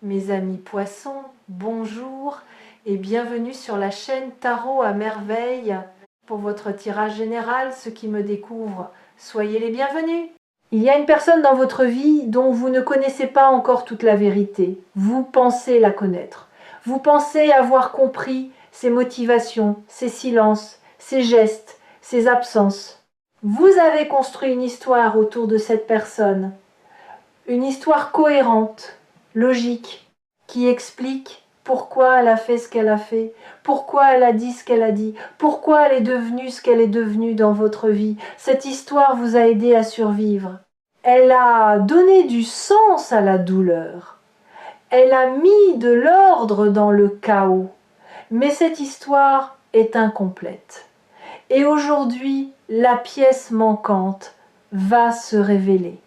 Mes amis poissons, bonjour et bienvenue sur la chaîne Tarot à merveille. Pour votre tirage général, ceux qui me découvrent, soyez les bienvenus. Il y a une personne dans votre vie dont vous ne connaissez pas encore toute la vérité. Vous pensez la connaître. Vous pensez avoir compris ses motivations, ses silences, ses gestes, ses absences. Vous avez construit une histoire autour de cette personne. Une histoire cohérente, logique, qui explique pourquoi elle a fait ce qu'elle a fait, pourquoi elle a dit ce qu'elle a dit, pourquoi elle est devenue ce qu'elle est devenue dans votre vie. Cette histoire vous a aidé à survivre. Elle a donné du sens à la douleur. Elle a mis de l'ordre dans le chaos. Mais cette histoire est incomplète. Et aujourd'hui, la pièce manquante va se révéler.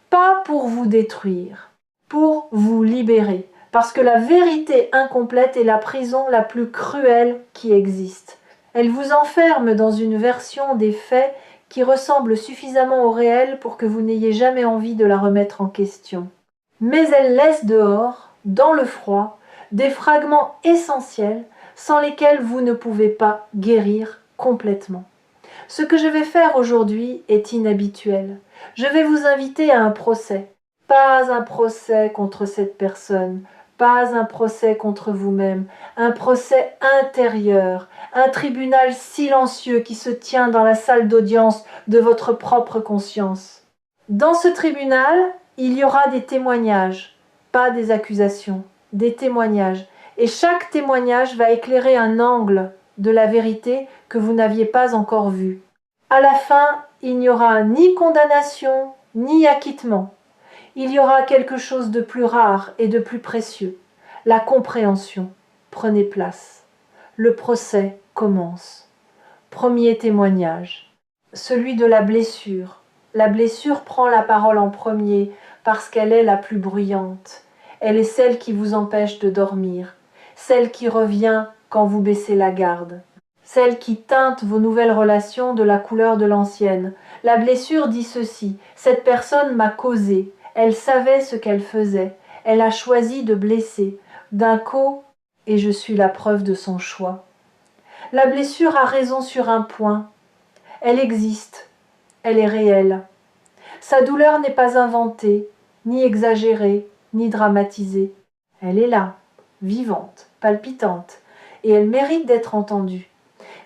Pas pour vous détruire, pour vous libérer. Parce que la vérité incomplète est la prison la plus cruelle qui existe. Elle vous enferme dans une version des faits qui ressemble suffisamment au réel pour que vous n'ayez jamais envie de la remettre en question. Mais elle laisse dehors, dans le froid, des fragments essentiels sans lesquels vous ne pouvez pas guérir complètement. Ce que je vais faire aujourd'hui est inhabituel. Je vais vous inviter à un procès. Pas un procès contre cette personne, pas un procès contre vous-même, un procès intérieur, un tribunal silencieux qui se tient dans la salle d'audience de votre propre conscience. Dans ce tribunal, il y aura des témoignages, pas des accusations, des témoignages. Et chaque témoignage va éclairer un angle de la vérité que vous n'aviez pas encore vu. À la fin, il n'y aura ni condamnation, ni acquittement. Il y aura quelque chose de plus rare et de plus précieux. La compréhension. Prenez place. Le procès commence. Premier témoignage. Celui de la blessure. La blessure prend la parole en premier parce qu'elle est la plus bruyante. Elle est celle qui vous empêche de dormir. Celle qui revient quand vous baissez la garde. Celle qui teinte vos nouvelles relations de la couleur de l'ancienne. La blessure dit ceci: cette personne m'a causé, elle savait ce qu'elle faisait, elle a choisi de blesser, d'un coup, et je suis la preuve de son choix. La blessure a raison sur un point, elle existe, elle est réelle. Sa douleur n'est pas inventée, ni exagérée, ni dramatisée. Elle est là, vivante, palpitante, et elle mérite d'être entendue.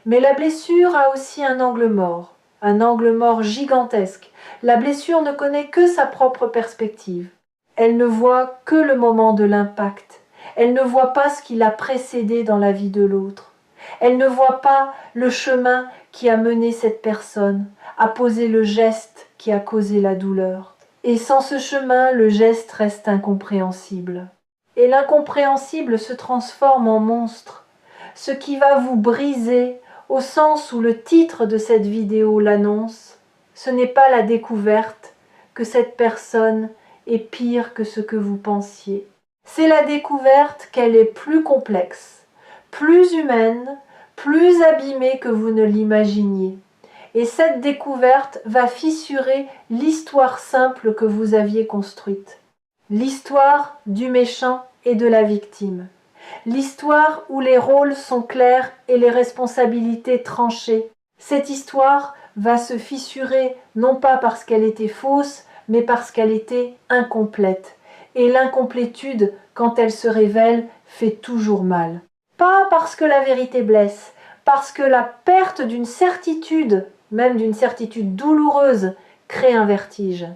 Mais la blessure a aussi un angle mort gigantesque. La blessure ne connaît que sa propre perspective. Elle ne voit que le moment de l'impact. Elle ne voit pas ce qui l'a précédé dans la vie de l'autre. Elle ne voit pas le chemin qui a mené cette personne, a posé le geste qui a causé la douleur. Et sans ce chemin, le geste reste incompréhensible. Et l'incompréhensible se transforme en monstre, ce qui va vous briser au sens où le titre de cette vidéo l'annonce. Ce n'est pas la découverte que cette personne est pire que ce que vous pensiez. C'est la découverte qu'elle est plus complexe, plus humaine, plus abîmée que vous ne l'imaginiez. Et cette découverte va fissurer l'histoire simple que vous aviez construite. L'histoire du méchant et de la victime. L'histoire où les rôles sont clairs et les responsabilités tranchées. Cette histoire va se fissurer non pas parce qu'elle était fausse, mais parce qu'elle était incomplète. Et l'incomplétude, quand elle se révèle, fait toujours mal. Pas parce que la vérité blesse, parce que la perte d'une certitude, même d'une certitude douloureuse, crée un vertige.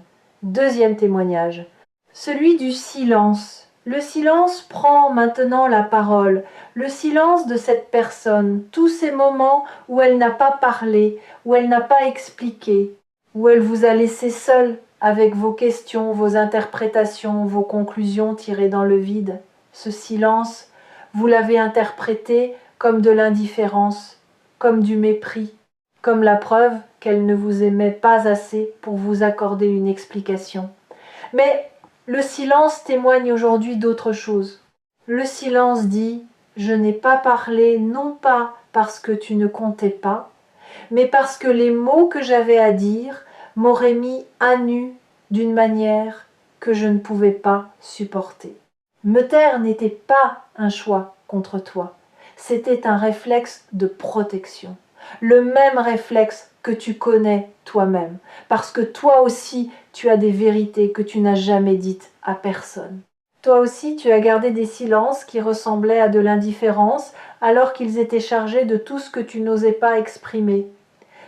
Deuxième témoignage, celui du silence. Le silence prend maintenant la parole, le silence de cette personne, tous ces moments où elle n'a pas parlé, où elle n'a pas expliqué, où elle vous a laissé seul avec vos questions, vos interprétations, vos conclusions tirées dans le vide. Ce silence, vous l'avez interprété comme de l'indifférence, comme du mépris, comme la preuve qu'elle ne vous aimait pas assez pour vous accorder une explication. Mais le silence témoigne aujourd'hui d'autre chose. Le silence dit « Je n'ai pas parlé non pas parce que tu ne comptais pas, mais parce que les mots que j'avais à dire m'auraient mis à nu d'une manière que je ne pouvais pas supporter. » Me taire n'était pas un choix contre toi, c'était un réflexe de protection. Le même réflexe que tu connais toi-même, parce que toi aussi tu as des vérités que tu n'as jamais dites à personne. Toi aussi tu as gardé des silences qui ressemblaient à de l'indifférence alors qu'ils étaient chargés de tout ce que tu n'osais pas exprimer.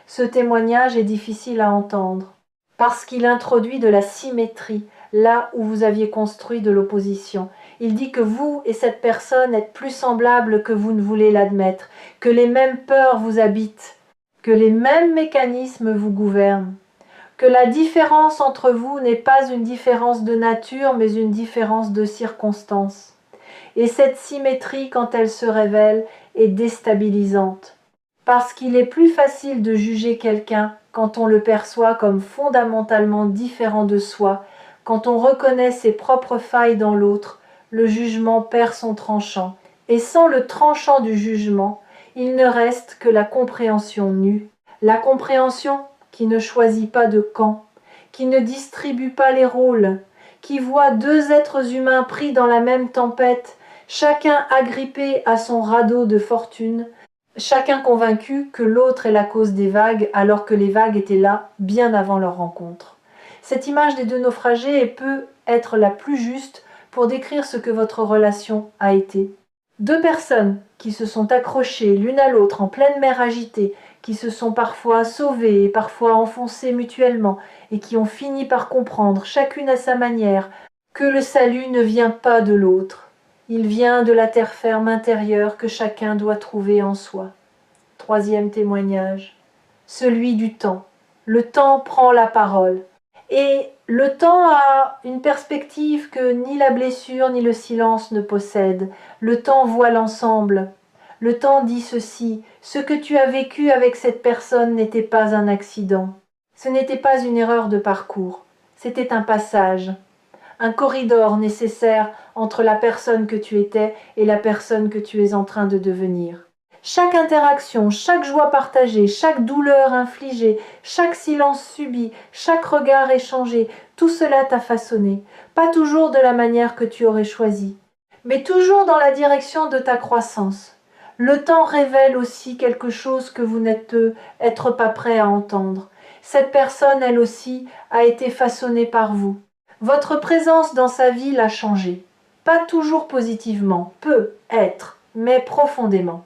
Ce témoignage est difficile à entendre, parce qu'il introduit de la symétrie là où vous aviez construit de l'opposition. Il dit que vous et cette personne êtes plus semblables que vous ne voulez l'admettre, que les mêmes peurs vous habitent, que les mêmes mécanismes vous gouvernent, que la différence entre vous n'est pas une différence de nature, mais une différence de circonstances. Et cette symétrie, quand elle se révèle, est déstabilisante. Parce qu'il est plus facile de juger quelqu'un quand on le perçoit comme fondamentalement différent de soi, quand on reconnaît ses propres failles dans l'autre, le jugement perd son tranchant. Et sans le tranchant du jugement, il ne reste que la compréhension nue. La compréhension qui ne choisit pas de camp, qui ne distribue pas les rôles, qui voit deux êtres humains pris dans la même tempête, chacun agrippé à son radeau de fortune, chacun convaincu que l'autre est la cause des vagues alors que les vagues étaient là bien avant leur rencontre. Cette image des deux naufragés peut être la plus juste pour décrire ce que votre relation a été. Deux personnes qui se sont accrochées l'une à l'autre en pleine mer agitée, qui se sont parfois sauvées et parfois enfoncées mutuellement, et qui ont fini par comprendre, chacune à sa manière, que le salut ne vient pas de l'autre. Il vient de la terre ferme intérieure que chacun doit trouver en soi. Troisième témoignage, celui du temps. Le temps prend la parole. Et le temps a une perspective que ni la blessure ni le silence ne possèdent. Le temps voit l'ensemble. Le temps dit ceci, ce que tu as vécu avec cette personne n'était pas un accident. Ce n'était pas une erreur de parcours. C'était un passage, un corridor nécessaire entre la personne que tu étais et la personne que tu es en train de devenir. Chaque interaction, chaque joie partagée, chaque douleur infligée, chaque silence subi, chaque regard échangé, tout cela t'a façonné, pas toujours de la manière que tu aurais choisi, mais toujours dans la direction de ta croissance. Le temps révèle aussi quelque chose que vous n'êtes être pas prêt à entendre. Cette personne, elle aussi, a été façonnée par vous. Votre présence dans sa vie l'a changée. Pas toujours positivement, peut être, mais profondément.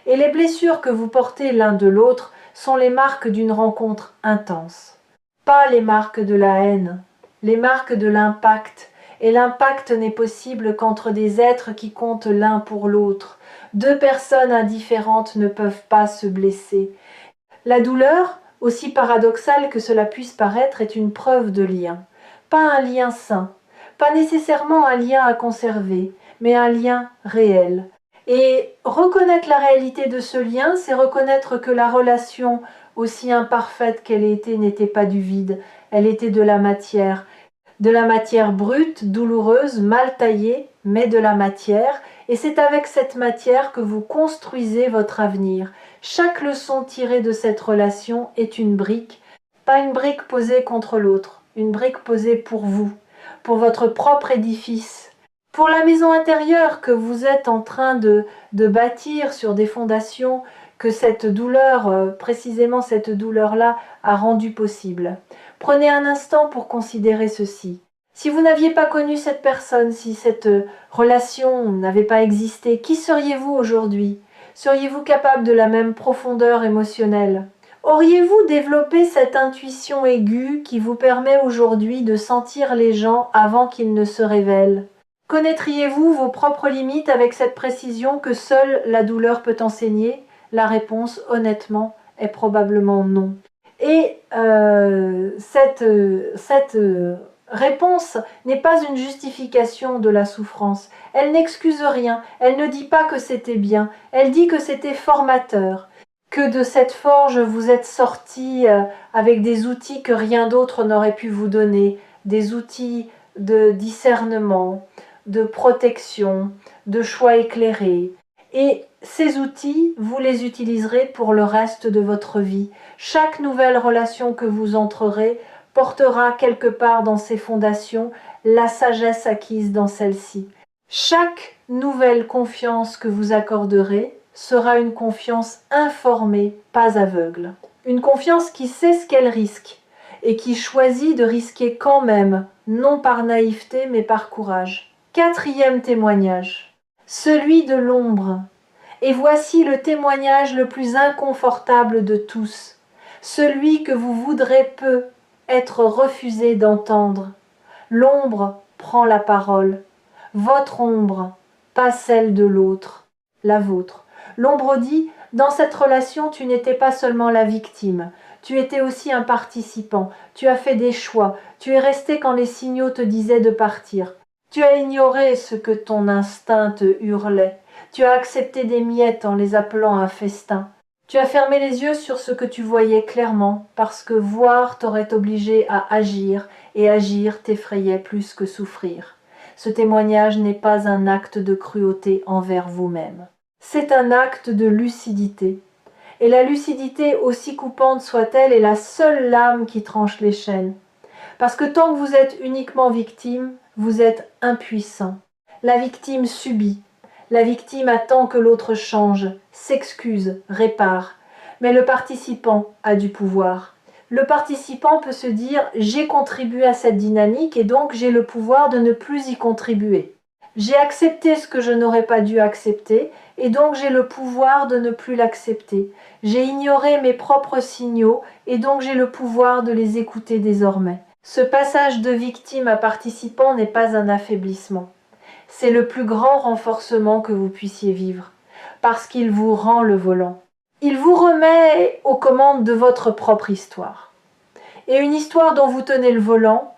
Et les blessures que vous portez l'un de l'autre sont les marques d'une rencontre intense. Pas les marques de la haine, les marques de l'impact. Et l'impact n'est possible qu'entre des êtres qui comptent l'un pour l'autre. Deux personnes indifférentes ne peuvent pas se blesser. La douleur, aussi paradoxale que cela puisse paraître, est une preuve de lien. Pas un lien sain, pas nécessairement un lien à conserver, mais un lien réel. Et reconnaître la réalité de ce lien, c'est reconnaître que la relation, aussi imparfaite qu'elle était, n'était pas du vide, elle était de la matière brute, douloureuse, mal taillée, mais de la matière, et c'est avec cette matière que vous construisez votre avenir. Chaque leçon tirée de cette relation est une brique, pas une brique posée contre l'autre, une brique posée pour vous, pour votre propre édifice, pour la maison intérieure que vous êtes en train de bâtir sur des fondations que cette douleur, précisément cette douleur-là, a rendu possible. Prenez un instant pour considérer ceci. Si vous n'aviez pas connu cette personne, si cette relation n'avait pas existé, qui seriez-vous aujourd'hui? Seriez-vous capable de la même profondeur émotionnelle? Auriez-vous développé cette intuition aiguë qui vous permet aujourd'hui de sentir les gens avant qu'ils ne se révèlent? Connaîtriez-vous vos propres limites avec cette précision que seule la douleur peut enseigner? La réponse, honnêtement, est probablement non. Et cette réponse n'est pas une justification de la souffrance. Elle n'excuse rien, elle ne dit pas que c'était bien, elle dit que c'était formateur, que de cette forge vous êtes sortis avec des outils que rien d'autre n'aurait pu vous donner, des outils de discernement, de protection, de choix éclairés. Et ces outils, vous les utiliserez pour le reste de votre vie. Chaque nouvelle relation que vous entrerez portera quelque part dans ces fondations la sagesse acquise dans celle-ci. Chaque nouvelle confiance que vous accorderez sera une confiance informée, pas aveugle. Une confiance qui sait ce qu'elle risque et qui choisit de risquer quand même, non par naïveté mais par courage. Quatrième témoignage, celui de l'ombre. Et voici le témoignage le plus inconfortable de tous, celui que vous voudrez peu être refusé d'entendre. L'ombre prend la parole. Votre ombre, pas celle de l'autre, la vôtre. L'ombre dit, dans cette relation, tu n'étais pas seulement la victime, tu étais aussi un participant, tu as fait des choix, tu es resté quand les signaux te disaient de partir. Tu as ignoré ce que ton instinct te hurlait, tu as accepté des miettes en les appelant un festin. Tu as fermé les yeux sur ce que tu voyais clairement, parce que voir t'aurait obligé à agir, et agir t'effrayait plus que souffrir. Ce témoignage n'est pas un acte de cruauté envers vous-même. C'est un acte de lucidité. Et la lucidité, aussi coupante soit-elle, est la seule lame qui tranche les chaînes. Parce que tant que vous êtes uniquement victime, vous êtes impuissant. La victime subit. La victime attend que l'autre change, s'excuse, répare. Mais le participant a du pouvoir. Le participant peut se dire « j'ai contribué à cette dynamique et donc j'ai le pouvoir de ne plus y contribuer. J'ai accepté ce que je n'aurais pas dû accepter et donc j'ai le pouvoir de ne plus l'accepter. J'ai ignoré mes propres signaux et donc j'ai le pouvoir de les écouter désormais. » Ce passage de victime à participant n'est pas un affaiblissement. C'est le plus grand renforcement que vous puissiez vivre, parce qu'il vous rend le volant. Il vous remet aux commandes de votre propre histoire. Et une histoire dont vous tenez le volant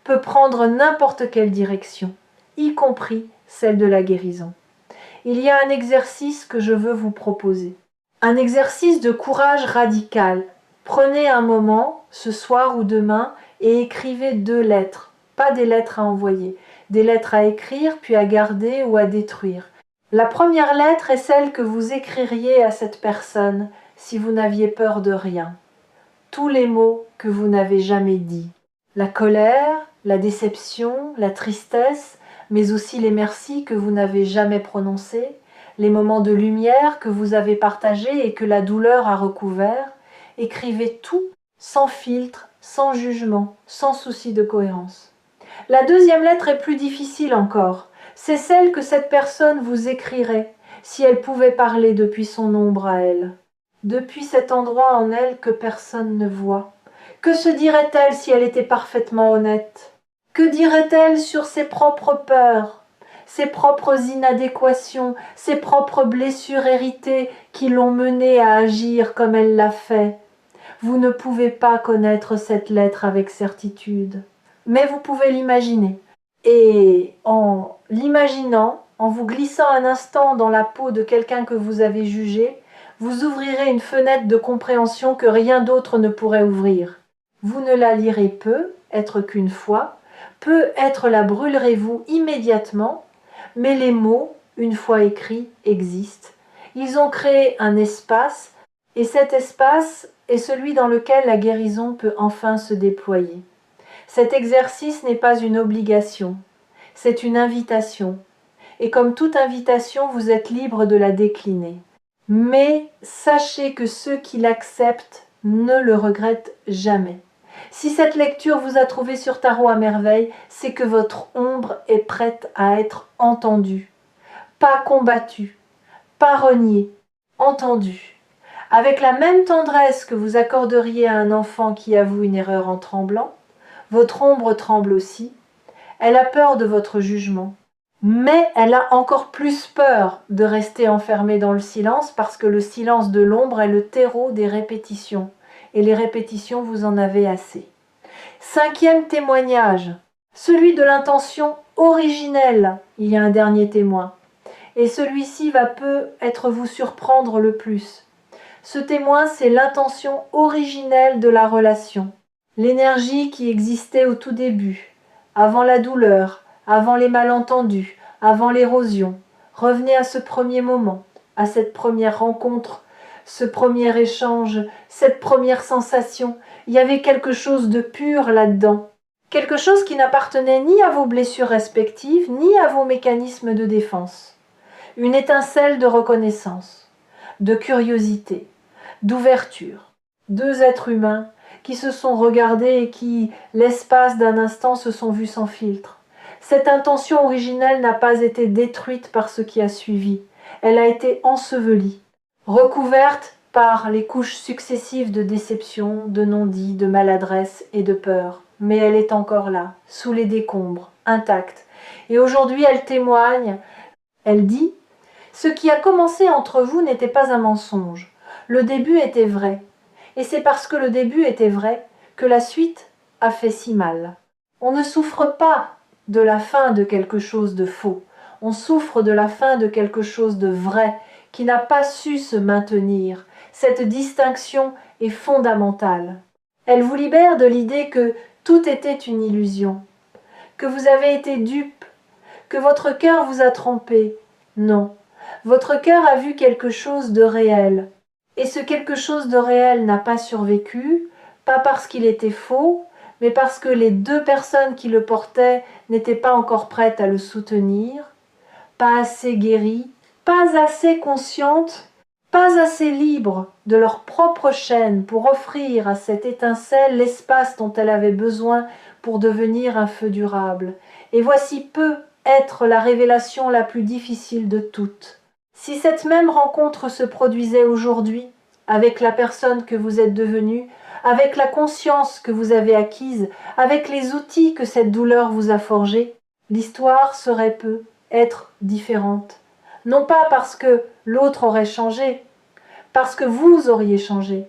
peut prendre n'importe quelle direction, y compris celle de la guérison. Il y a un exercice que je veux vous proposer. Un exercice de courage radical. Prenez un moment, ce soir ou demain, et écrivez 2 lettres, pas des lettres à envoyer, des lettres à écrire puis à garder ou à détruire. La première lettre est celle que vous écririez à cette personne si vous n'aviez peur de rien. Tous les mots que vous n'avez jamais dits. La colère, la déception, la tristesse, mais aussi les merci que vous n'avez jamais prononcés, les moments de lumière que vous avez partagés et que la douleur a recouverts. Écrivez tout sans filtre, sans jugement, sans souci de cohérence. La deuxième lettre est plus difficile encore. C'est celle que cette personne vous écrirait si elle pouvait parler depuis son ombre à elle. Depuis cet endroit en elle que personne ne voit. Que se dirait-elle si elle était parfaitement honnête? Que dirait-elle sur ses propres peurs, ses propres inadéquations, ses propres blessures héritées qui l'ont menée à agir comme elle l'a fait? Vous ne pouvez pas connaître cette lettre avec certitude, mais vous pouvez l'imaginer. Et en l'imaginant, en vous glissant un instant dans la peau de quelqu'un que vous avez jugé, vous ouvrirez une fenêtre de compréhension que rien d'autre ne pourrait ouvrir. Vous ne la lirez peu, être qu'une fois, peut-être la brûlerez-vous immédiatement, mais les mots, une fois écrits, existent. Ils ont créé un espace, et cet espace est celui dans lequel la guérison peut enfin se déployer. Cet exercice n'est pas une obligation, c'est une invitation. Et comme toute invitation, vous êtes libre de la décliner. Mais sachez que ceux qui l'acceptent ne le regrettent jamais. Si cette lecture vous a trouvé sur Tarot à merveille, c'est que votre ombre est prête à être entendue. Pas combattue, pas reniée, entendue. Avec la même tendresse que vous accorderiez à un enfant qui avoue une erreur en tremblant, votre ombre tremble aussi. Elle a peur de votre jugement. Mais elle a encore plus peur de rester enfermée dans le silence parce que le silence de l'ombre est le terreau des répétitions. Et les répétitions, vous en avez assez. 5e témoignage, celui de l'intention originelle. Il y a un dernier témoin. Et celui-ci va peut-être vous surprendre le plus. Ce témoin, c'est l'intention originelle de la relation. L'énergie qui existait au tout début, avant la douleur, avant les malentendus, avant l'érosion. Revenez à ce premier moment, à cette première rencontre, ce premier échange, cette première sensation. Il y avait quelque chose de pur là-dedans. quelque chose qui n'appartenait ni à vos blessures respectives, ni à vos mécanismes de défense. Une étincelle de reconnaissance, de curiosité, d'ouverture. Deux êtres humains qui se sont regardés et qui, l'espace d'un instant, se sont vus sans filtre. Cette intention originelle n'a pas été détruite par ce qui a suivi. Elle a été ensevelie, recouverte par les couches successives de déception, de non-dit, de maladresse et de peur. Mais elle est encore là, sous les décombres, intacte. Et aujourd'hui, elle témoigne, elle dit « Ce qui a commencé entre vous n'était pas un mensonge. Le début était vrai. Et c'est parce que le début était vrai que la suite a fait si mal. On ne souffre pas de la fin de quelque chose de faux. On souffre de la fin de quelque chose de vrai qui n'a pas su se maintenir. Cette distinction est fondamentale. Elle vous libère de l'idée que tout était une illusion, que vous avez été dupe, que votre cœur vous a trompé. Non, votre cœur a vu quelque chose de réel. Et ce quelque chose de réel n'a pas survécu, pas parce qu'il était faux, mais parce que les deux personnes qui le portaient n'étaient pas encore prêtes à le soutenir, pas assez guéries, pas assez conscientes, pas assez libres de leur propre chaîne pour offrir à cette étincelle l'espace dont elle avait besoin pour devenir un feu durable. Et voici peut être la révélation la plus difficile de toutes. Si cette même rencontre se produisait aujourd'hui, avec la personne que vous êtes devenue, avec la conscience que vous avez acquise, avec les outils que cette douleur vous a forgés, l'histoire serait peut être différente. Non pas parce que l'autre aurait changé, parce que vous auriez changé,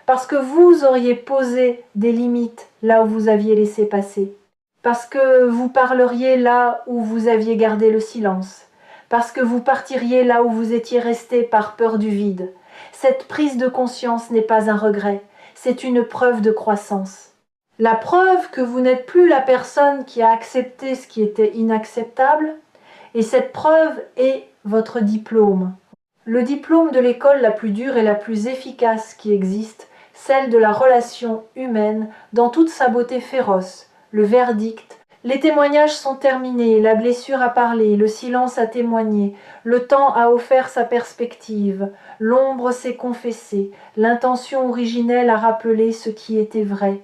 parce que vous auriez posé des limites là où vous aviez laissé passer, parce que vous parleriez là où vous aviez gardé le silence, parce que vous partiriez là où vous étiez resté par peur du vide. Cette prise de conscience n'est pas un regret, c'est une preuve de croissance. La preuve que vous n'êtes plus la personne qui a accepté ce qui était inacceptable, et cette preuve est votre diplôme. Le diplôme de l'école la plus dure et la plus efficace qui existe, celle de la relation humaine dans toute sa beauté féroce, le verdict. Les témoignages sont terminés, la blessure a parlé, le silence a témoigné, le temps a offert sa perspective, l'ombre s'est confessée, l'intention originelle a rappelé ce qui était vrai.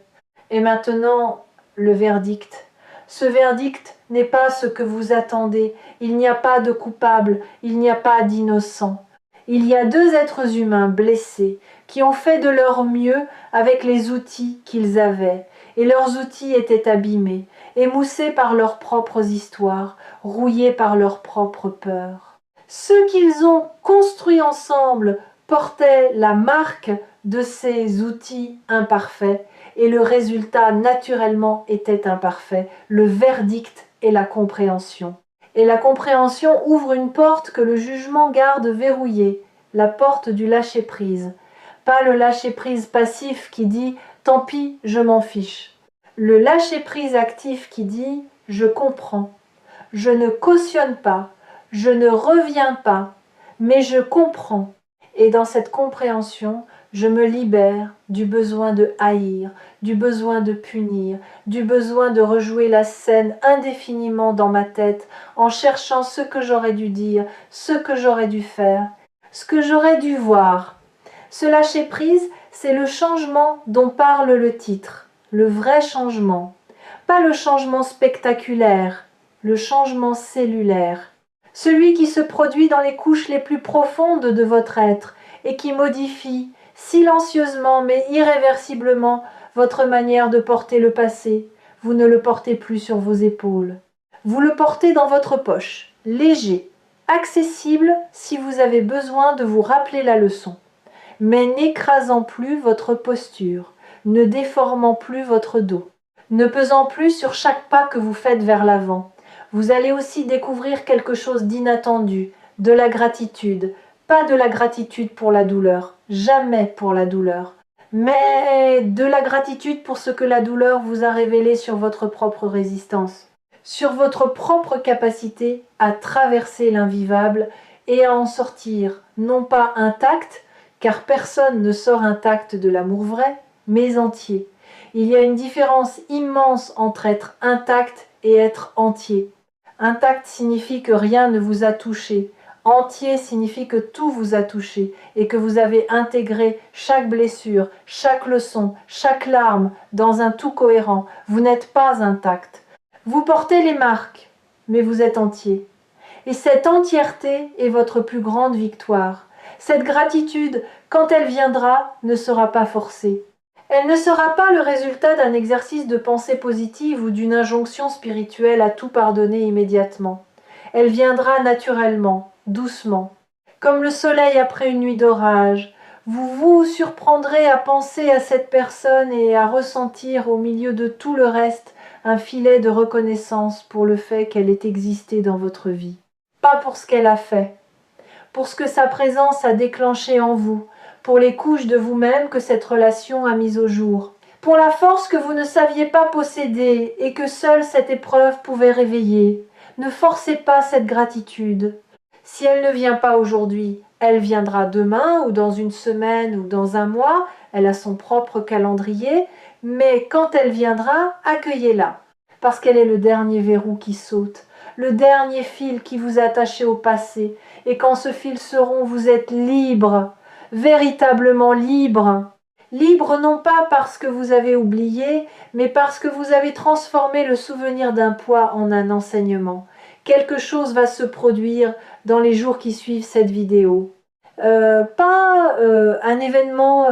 Et maintenant, le verdict. Ce verdict n'est pas ce que vous attendez, il n'y a pas de coupable, il n'y a pas d'innocent. Il y a deux êtres humains blessés qui ont fait de leur mieux avec les outils qu'ils avaient, et leurs outils étaient abîmés, émoussés par leurs propres histoires, rouillés par leurs propres peurs. Ce qu'ils ont construit ensemble portait la marque de ces outils imparfaits, et le résultat naturellement était imparfait, le verdict et la compréhension. Et la compréhension ouvre une porte que le jugement garde verrouillée, la porte du lâcher-prise. Pas le lâcher-prise passif qui dit « tant pis, je m'en fiche ». Le lâcher-prise actif qui dit « je comprends ». Je ne cautionne pas, je ne reviens pas, mais je comprends. Et dans cette compréhension, je me libère du besoin de haïr, du besoin de punir, du besoin de rejouer la scène indéfiniment dans ma tête en cherchant ce que j'aurais dû dire, ce que j'aurais dû faire, ce que j'aurais dû voir. Ce lâcher-prise, c'est le changement dont parle le titre, le vrai changement. Pas le changement spectaculaire, le changement cellulaire. Celui qui se produit dans les couches les plus profondes de votre être et qui modifie, silencieusement mais irréversiblement, votre manière de porter le passé. Vous ne le portez plus sur vos épaules. Vous le portez dans votre poche, léger, accessible si vous avez besoin de vous rappeler la leçon, mais n'écrasant plus votre posture, ne déformant plus votre dos, ne pesant plus sur chaque pas que vous faites vers l'avant. Vous allez aussi découvrir quelque chose d'inattendu, de la gratitude, pas de la gratitude pour la douleur, jamais pour la douleur, mais de la gratitude pour ce que la douleur vous a révélé sur votre propre résistance, sur votre propre capacité à traverser l'invivable et à en sortir, non pas intact, car personne ne sort intact de l'amour vrai, mais entier. Il y a une différence immense entre être intact et être entier. Intact signifie que rien ne vous a touché. Entier signifie que tout vous a touché et que vous avez intégré chaque blessure, chaque leçon, chaque larme dans un tout cohérent. Vous n'êtes pas intact. Vous portez les marques, mais vous êtes entier. Et cette entièreté est votre plus grande victoire. Cette gratitude, quand elle viendra, ne sera pas forcée. Elle ne sera pas le résultat d'un exercice de pensée positive ou d'une injonction spirituelle à tout pardonner immédiatement. Elle viendra naturellement, doucement. Comme le soleil après une nuit d'orage, vous vous surprendrez à penser à cette personne et à ressentir au milieu de tout le reste un filet de reconnaissance pour le fait qu'elle ait existé dans votre vie. Pas pour ce qu'elle a fait, pour ce que sa présence a déclenché en vous, pour les couches de vous-même que cette relation a mises au jour, pour la force que vous ne saviez pas posséder et que seule cette épreuve pouvait réveiller. Ne forcez pas cette gratitude. Si elle ne vient pas aujourd'hui, elle viendra demain ou dans une semaine ou dans un mois, elle a son propre calendrier, mais quand elle viendra, accueillez-la, parce qu'elle est le dernier verrou qui saute, le dernier fil qui vous attachait au passé, et quand ce fil se rompt, vous êtes libre, véritablement libre. Libre non pas parce que vous avez oublié, mais parce que vous avez transformé le souvenir d'un poids en un enseignement. Quelque chose va se produire dans les jours qui suivent cette vidéo. Pas un événement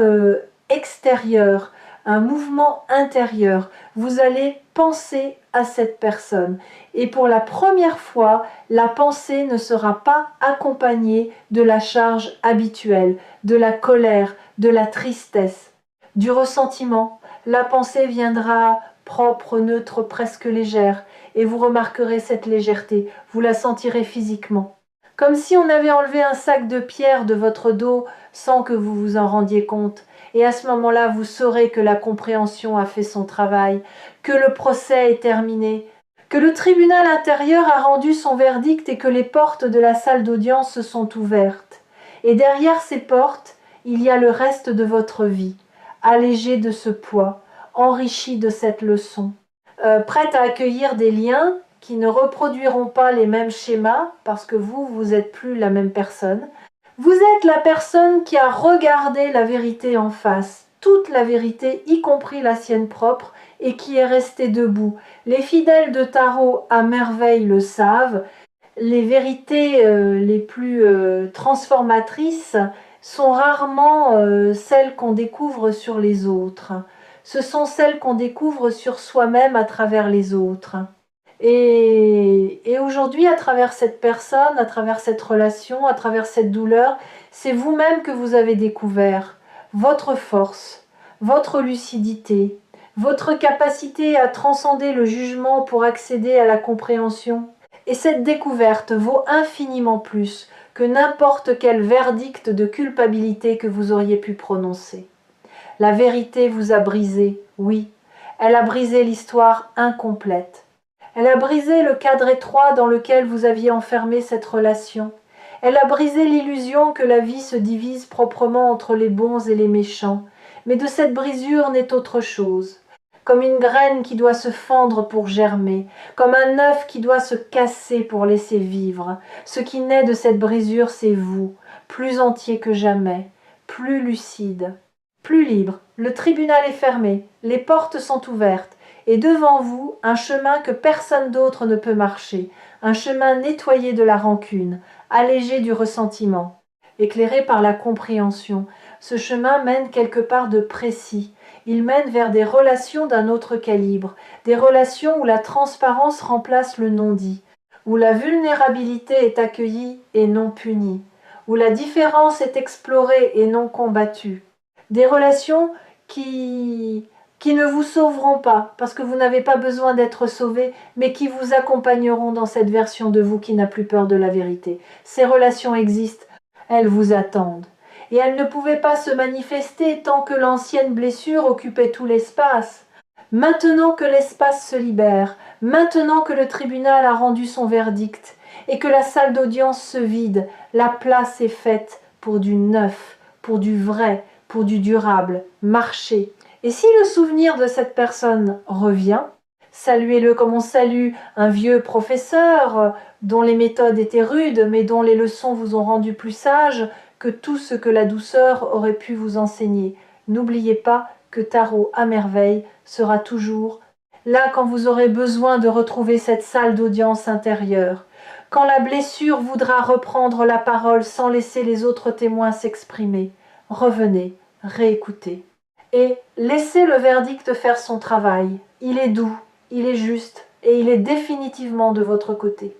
extérieur, un mouvement intérieur. Vous allez penser à cette personne. Et pour la première fois, la pensée ne sera pas accompagnée de la charge habituelle, de la colère, de la tristesse, du ressentiment. La pensée viendra propre, neutre, presque légère, et vous remarquerez cette légèreté, vous la sentirez physiquement. Comme si on avait enlevé un sac de pierre de votre dos sans que vous vous en rendiez compte. Et à ce moment-là, vous saurez que la compréhension a fait son travail, que le procès est terminé, que le tribunal intérieur a rendu son verdict et que les portes de la salle d'audience se sont ouvertes. Et derrière ces portes, il y a le reste de votre vie, allégé de ce poids, enrichi de cette leçon, prête à accueillir des liens qui ne reproduiront pas les mêmes schémas parce que vous n'êtes plus la même personne. Vous êtes la personne qui a regardé la vérité en face, toute la vérité, y compris la sienne propre, et qui est restée debout. Les fidèles de tarot à merveille le savent. Les vérités les plus transformatrices sont rarement celles qu'on découvre sur les autres. Ce sont celles qu'on découvre sur soi-même à travers les autres. Et aujourd'hui, à travers cette personne, à travers cette relation, à travers cette douleur, c'est vous-même que vous avez découvert votre force, votre lucidité, votre capacité à transcender le jugement pour accéder à la compréhension. Et cette découverte vaut infiniment plus que n'importe quel verdict de culpabilité que vous auriez pu prononcer. La vérité vous a brisé, oui, elle a brisé l'histoire incomplète. Elle a brisé le cadre étroit dans lequel vous aviez enfermé cette relation. Elle a brisé l'illusion que la vie se divise proprement entre les bons et les méchants. Mais de cette brisure naît autre chose. Comme une graine qui doit se fendre pour germer, comme un œuf qui doit se casser pour laisser vivre. Ce qui naît de cette brisure, c'est vous, plus entier que jamais, plus lucide, plus libre. Le tribunal est fermé, les portes sont ouvertes. Et devant vous, un chemin que personne d'autre ne peut marcher, un chemin nettoyé de la rancune, allégé du ressentiment, éclairé par la compréhension. Ce chemin mène quelque part de précis. Il mène vers des relations d'un autre calibre, des relations où la transparence remplace le non-dit, où la vulnérabilité est accueillie et non punie, où la différence est explorée et non combattue. Des relations qui ne vous sauveront pas, parce que vous n'avez pas besoin d'être sauvé, mais qui vous accompagneront dans cette version de vous qui n'a plus peur de la vérité. Ces relations existent, elles vous attendent. Et elles ne pouvaient pas se manifester tant que l'ancienne blessure occupait tout l'espace. Maintenant que l'espace se libère, maintenant que le tribunal a rendu son verdict, et que la salle d'audience se vide, la place est faite pour du neuf, pour du vrai, pour du durable. Marchez. Et si le souvenir de cette personne revient, saluez-le comme on salue un vieux professeur dont les méthodes étaient rudes, mais dont les leçons vous ont rendu plus sage que tout ce que la douceur aurait pu vous enseigner. N'oubliez pas que Tarot à merveille sera toujours là quand vous aurez besoin de retrouver cette salle d'audience intérieure, quand la blessure voudra reprendre la parole sans laisser les autres témoins s'exprimer. Revenez, réécoutez. Et laissez le verdict faire son travail. Il est doux, il est juste et il est définitivement de votre côté.